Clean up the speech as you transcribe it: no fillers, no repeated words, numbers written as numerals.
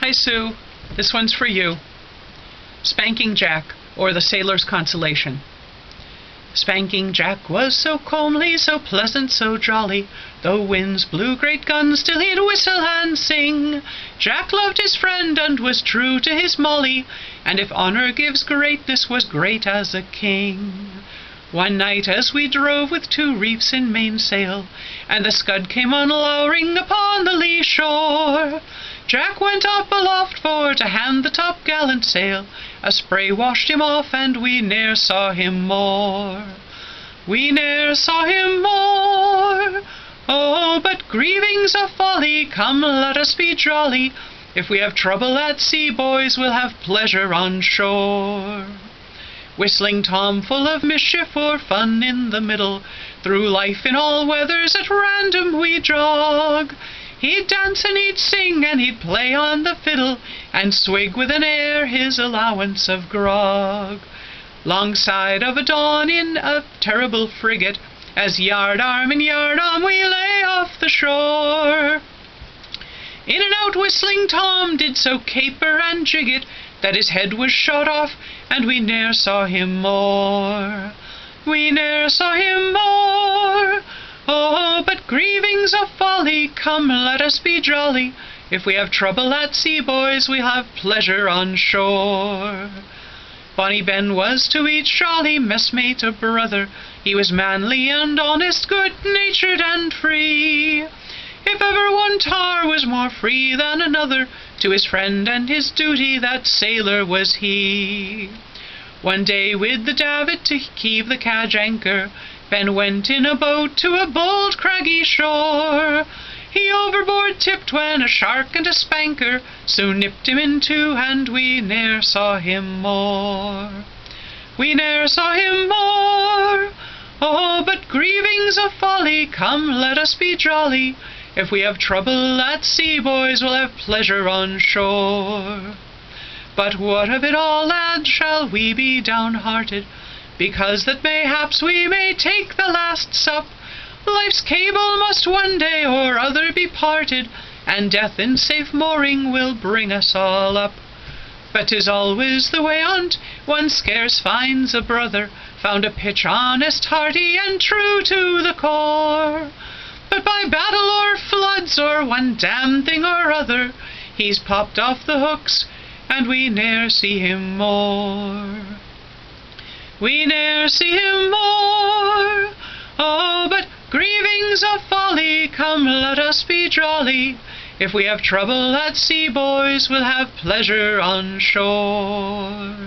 Hi, Sue. This one's for you. Spanking Jack, or the Sailors' Consolation. Spanking Jack was so comely, so pleasant, so jolly. Though winds blew great guns, still he'd whistle and sing. Jack loved his friend and was true to his Molly, and if honour gives greatness, was great as a king. One night as we drove with 2 reefs in mainsail, and the scud came on louring upon the lee shore, Jack went up aloft for to hand the top gallant sail. A spray washed him off, and we ne'er saw him more. We ne'er saw him more. Oh, but grieving's a folly, come let us be jolly. If we have trouble at sea, boys, we'll have pleasure on shore. Whistlin Tom, full of mischief or fun in the middle, through life in all weathers at random we jog. He'd dance and he'd sing and he'd play on the fiddle, and swig with an air his allowance of grog. Longside of a dawn in a terrible frigate, as yard arm in yard arm we lay off the shore. In and out Whistlin Tom did so caper and jig it, that his head was shot off, and we ne'er saw him more. We ne'er saw him more. Oh, but grieving's a folly, come let us be jolly. If we have trouble at sea, boys, we'll have pleasure on shore. Bonny Ben was to each jolly messmate a brother. He was manly and honest, good-natured and free. If ever one tar was more free than another, to his friend and his duty, that sailor was he. One day with the davit to heave the cadge anchor, Ben went in a boat to a bold craggy shore. He overboard tipped when a shark and a spanker soon nipped him in two, and we ne'er saw him more. We ne'er saw him more. Oh, but grieving's a folly, come let us be jolly. If we have trouble at sea, boys, we'll have pleasure on shore. But what of it all, lads, shall we be downhearted, because that mayhaps we may take the last sup? Life's cable must one day or other be parted, and death in safe mooring will bring us all up. But 'tis always the way on't, one scarce finds a brother, found a pitch honest, hearty, and true to the core. But by battle or floods or one damned thing or other, he's popped off the hooks, and we ne'er see him more. We ne'er see him more. Oh, but grieving's a folly, come let us be jolly. If we have trouble at sea, boys, we'll have pleasure on shore.